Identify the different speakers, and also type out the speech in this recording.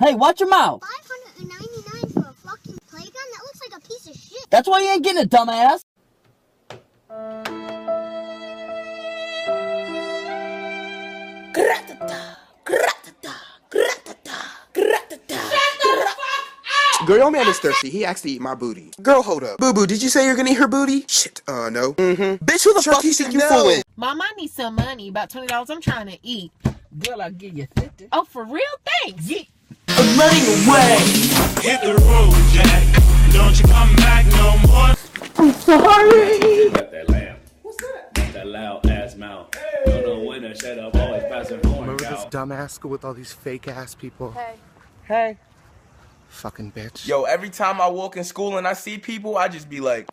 Speaker 1: Hey, watch your mouth.
Speaker 2: $599 for a fucking playgun? That looks like a piece of shit.
Speaker 1: That's why you ain't getting it, dumbass.
Speaker 3: Girl, your man is thirsty. He asked to eat my booty. Girl, hold up. Boo-boo, did you say you're gonna eat her booty? Shit, no. Bitch, who the fuck you think you fooling?
Speaker 4: Mom, I need some money. About $20. I'm trying to eat.
Speaker 5: Girl, I'll give you 50.
Speaker 4: Oh, for real? Thanks.
Speaker 5: Yeah.
Speaker 1: I'm running away.
Speaker 6: Hit the road, Jack. Don't you come back no more.
Speaker 1: I'm sorry.
Speaker 7: Got that lamb. What's that? Got that loud ass mouth. Don't know when to shut up. Always passing horn.
Speaker 3: Remember this dumbass school with all these fake ass people?
Speaker 5: Hey.
Speaker 3: Fucking bitch.
Speaker 8: Yo, every time I walk in school and I see people, I just be like...